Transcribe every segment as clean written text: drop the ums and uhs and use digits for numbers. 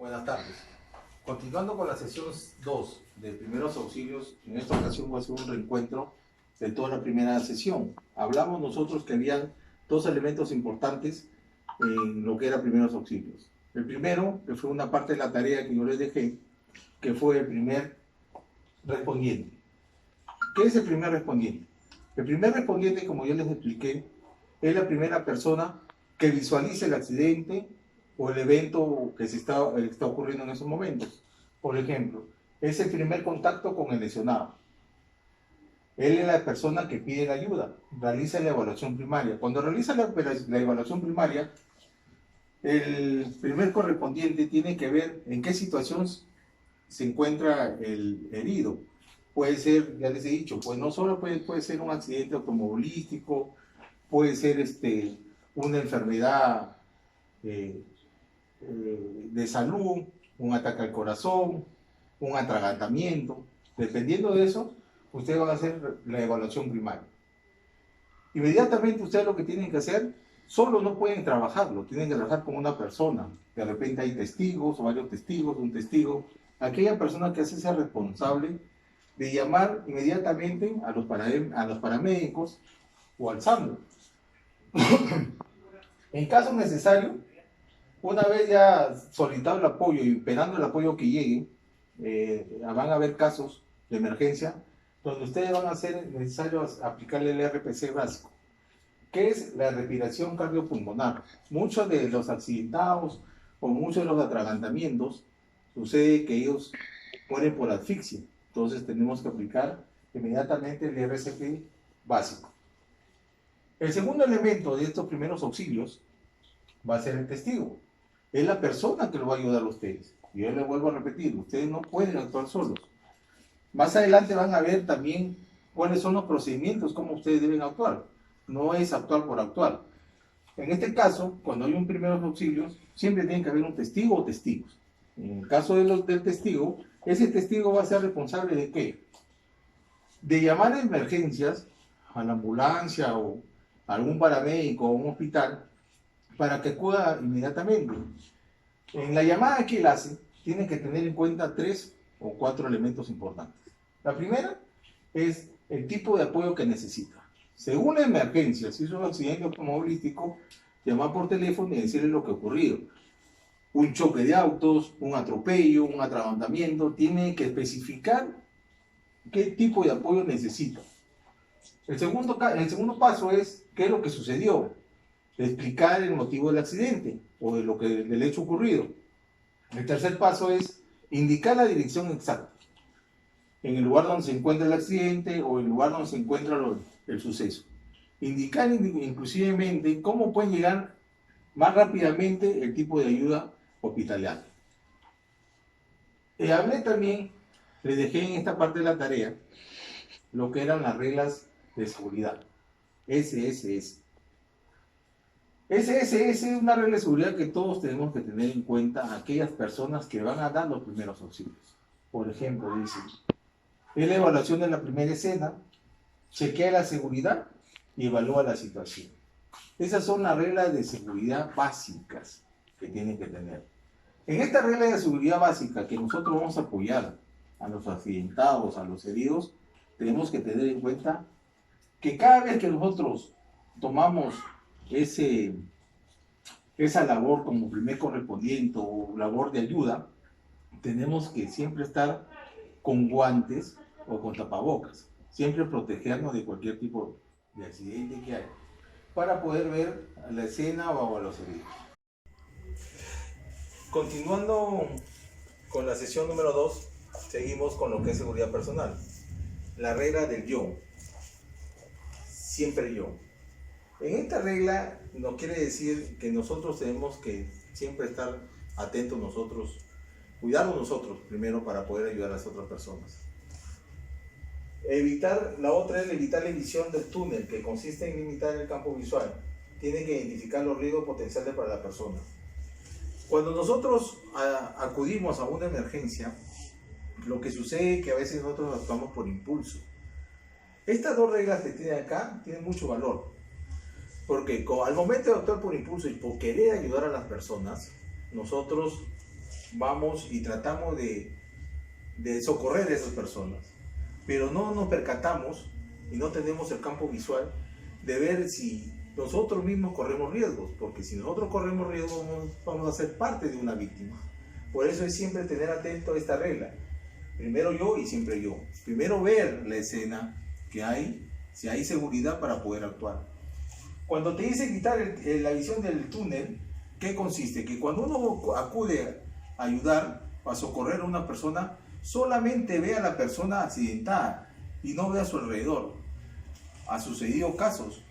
Buenas tardes. Continuando con la sesión 2 de primeros auxilios, en esta ocasión va a ser un reencuentro de toda la primera sesión. Hablamos nosotros que habían dos elementos importantes en lo que era primeros auxilios. El primero, que fue una parte de la tarea que yo les dejé, que fue el primer respondiente. ¿Qué es el primer respondiente? El primer respondiente, como yo les expliqué, es la primera persona que visualiza el accidente o el evento que está ocurriendo en esos momentos. Por ejemplo, es el primer contacto con el lesionado. Él es la persona que pide la ayuda, realiza la evaluación primaria. Cuando realiza la evaluación primaria, el primer correspondiente tiene que ver en qué situación se encuentra el herido. Puede ser, ya les he dicho, pues no solo puede ser un accidente automovilístico, puede ser una enfermedad de salud, un ataque al corazón, un atragantamiento. Dependiendo de eso, ustedes van a hacer la evaluación primaria. Inmediatamente ustedes lo que tienen que hacer, solo no pueden trabajarlo, tienen que trabajar con una persona. De repente hay testigos o varios testigos, un testigo. Aquella persona que se sea responsable de llamar inmediatamente a los paramédicos o al SAMU. En caso necesario, una vez ya solicitado el apoyo y esperando el apoyo que llegue, van a haber casos de emergencia donde ustedes van a ser necesarios aplicarle el RPC básico, que es la respiración cardiopulmonar. Muchos de los accidentados o muchos de los atragantamientos sucede que ellos mueren por asfixia. Entonces tenemos que aplicar inmediatamente el RCP básico. El segundo elemento de estos primeros auxilios va a ser el testigo. Es la persona que lo va a ayudar a ustedes. Y yo les vuelvo a repetir, ustedes no pueden actuar solos. Más adelante van a ver también cuáles son los procedimientos, cómo ustedes deben actuar. No es actuar por actuar. En este caso, cuando hay un primeros auxilios, siempre tiene que haber un testigo o testigos. En el caso del testigo, ese testigo va a ser responsable de ¿qué? De llamar a emergencias, a la ambulancia o a algún paramédico o un hospital para que acuda inmediatamente. En la llamada que él hace, tiene que tener en cuenta 3 o 4 elementos importantes. La primera es el tipo de apoyo que necesita. Según la emergencia, si es un accidente automovilístico, llamar por teléfono y decirle lo que ha ocurrido. Un choque de autos, un atropello, un atragantamiento, tiene que especificar qué tipo de apoyo necesita. El segundo paso es qué es lo que sucedió, explicar el motivo del accidente o del hecho ocurrido. El tercer paso es indicar la dirección exacta, en el lugar donde se encuentra el accidente o el lugar donde se encuentra el suceso. Indicar inclusivemente cómo pueden llegar más rápidamente el tipo de ayuda hospitalaria. Hablé también, les dejé en esta parte de la tarea lo que eran las reglas de seguridad, SSS. SSS es una regla de seguridad que todos tenemos que tener en cuenta a aquellas personas que van a dar los primeros auxilios. Por ejemplo, dice, es la evaluación de la primera escena, chequea la seguridad y evalúa la situación. Esas son las reglas de seguridad básicas que tienen que tener. En esta regla de seguridad básica que nosotros vamos a apoyar a los accidentados, a los heridos, tenemos que tener en cuenta que cada vez que nosotros tomamos esa labor como primer correspondiente o labor de ayuda, tenemos que siempre estar con guantes o con tapabocas, siempre protegernos de cualquier tipo de accidente que haya, para poder ver la escena o a los heridos. Continuando con la sesión número 2, seguimos con lo que es seguridad personal. La regla del yo, siempre yo. En esta regla no quiere decir que nosotros tenemos que siempre estar atentos nosotros, cuidarnos nosotros primero para poder ayudar a las otras personas. La otra es evitar la visión del túnel, que consiste en limitar el campo visual. Tiene que identificar los riesgos potenciales para la persona. Cuando nosotros acudimos a una emergencia, lo que sucede es que a veces nosotros actuamos por impulso. Estas dos reglas que tienen acá tienen mucho valor. Porque al momento de actuar por impulso y por querer ayudar a las personas, nosotros vamos y tratamos de socorrer a esas personas, pero no nos percatamos y no tenemos el campo visual de ver si nosotros mismos corremos riesgos, porque si nosotros corremos riesgos vamos a ser parte de una víctima. Por eso es siempre tener atento a esta regla. Primero yo y siempre yo. Primero ver la escena que hay, si hay seguridad para poder actuar. Cuando te dice quitar la visión del túnel, ¿qué consiste? Que cuando uno acude a ayudar o a socorrer a una persona, solamente ve a la persona accidentada y no ve a su alrededor. Ha sucedido casos.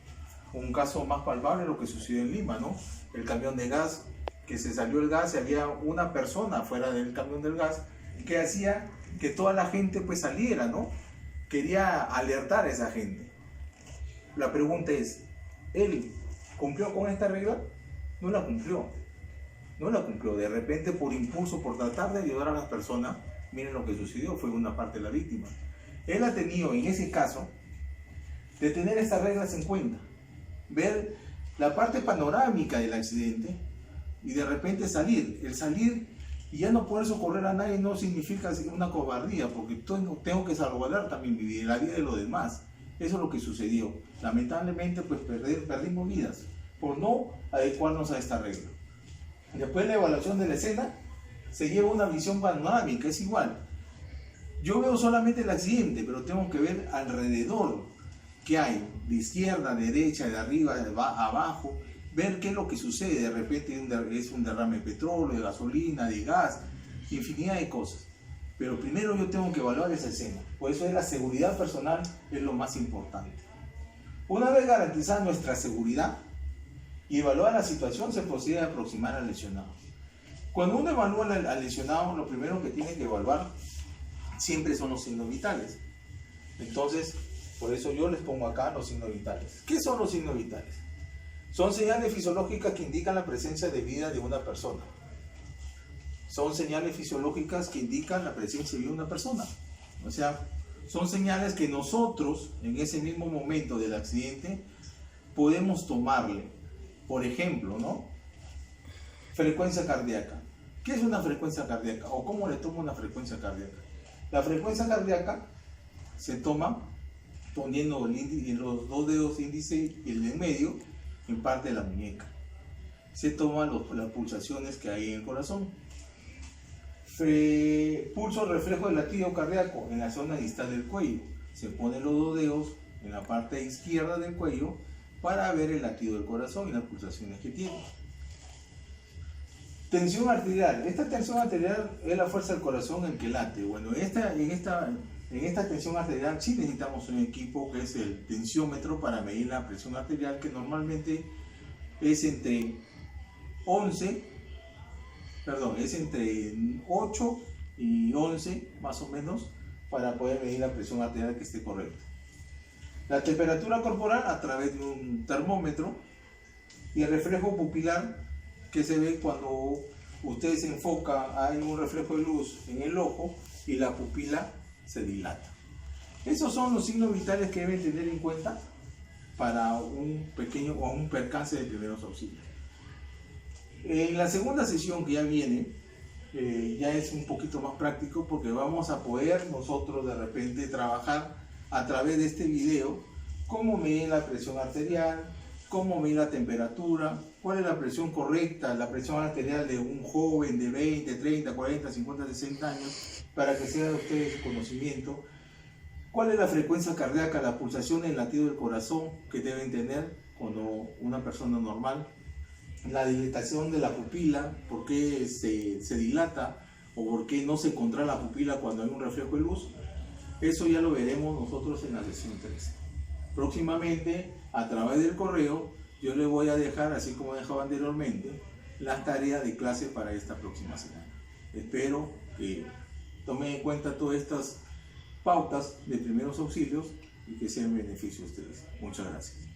Un caso más palpable, lo que sucedió en Lima, ¿no? El camión de gas, que se salió el gas y había una persona fuera del camión del gas que hacía que toda la gente pues saliera, ¿no? Quería alertar a esa gente. La pregunta es, ¿él cumplió con esta regla? No la cumplió. No la cumplió. De repente, por impulso, por tratar de ayudar a las personas, miren lo que sucedió, fue una parte de la víctima. Él ha tenido, en ese caso, de tener estas reglas en cuenta, ver la parte panorámica del accidente y de repente salir. El salir y ya no poder socorrer a nadie no significa una cobardía, porque tengo que salvaguardar también mi vida y la vida de los demás. Eso es lo que sucedió. Lamentablemente, pues perdimos vidas por no adecuarnos a esta regla. Después de la evaluación de la escena, se lleva una visión panorámica, es igual. Yo veo solamente el accidente, pero tengo que ver alrededor qué hay, de izquierda, de derecha, de arriba, de abajo, ver qué es lo que sucede. De repente es un derrame de petróleo, de gasolina, de gas, infinidad de cosas. Pero primero yo tengo que evaluar esa escena. Por eso la seguridad personal es lo más importante. Una vez garantizada nuestra seguridad y evaluar la situación, se procede a aproximar al lesionado. Cuando uno evalúa al lesionado, lo primero que tiene que evaluar siempre son los signos vitales. Entonces, por eso yo les pongo acá los signos vitales. ¿Qué son los signos vitales? Son señales fisiológicas que indican la presencia de vida de una persona. Son señales fisiológicas que indican la presencia de vida de una persona. O sea, son señales que nosotros, en ese mismo momento del accidente, podemos tomarle. Por ejemplo, ¿no? Frecuencia cardíaca. ¿Qué es una frecuencia cardíaca? ¿O cómo le tomo una frecuencia cardíaca? La frecuencia cardíaca se toma poniendo los dos dedos índice y el de en medio en parte de la muñeca. Se toman las pulsaciones que hay en el corazón. Pulso reflejo del latido cardíaco en la zona distal del cuello. Se ponen los dos dedos en la parte izquierda del cuello para ver el latido del corazón y las pulsaciones que tiene. Tensión arterial. Esta tensión arterial es la fuerza del corazón en que late. Bueno, en esta tensión arterial sí necesitamos un equipo que es el tensiómetro para medir la presión arterial, que normalmente es entre 8 y 11 más o menos, para poder medir la presión arterial que esté correcta. La temperatura corporal a través de un termómetro y el reflejo pupilar que se ve cuando usted se enfoca, hay un reflejo de luz en el ojo y la pupila se dilata. Esos son los signos vitales que deben tener en cuenta para un pequeño o un percance de primeros auxilios. En la segunda sesión que ya viene, ya es un poquito más práctico, porque vamos a poder nosotros de repente trabajar a través de este video cómo medir la presión arterial, cómo medir la temperatura, cuál es la presión correcta, la presión arterial de un joven de 20, 30, 40, 50, 60 años, para que sea de ustedes su conocimiento. ¿Cuál es la frecuencia cardíaca, la pulsación, el latido del corazón que deben tener cuando una persona normal? La dilatación de la pupila, por qué se dilata o por qué no se contrae la pupila cuando hay un reflejo de luz. Eso ya lo veremos nosotros en la sesión 3. Próximamente, a través del correo, yo les voy a dejar, así como dejaba anteriormente, las tareas de clase para esta próxima semana. Espero que tomen en cuenta todas estas pautas de primeros auxilios y que sean beneficio a ustedes. Muchas gracias.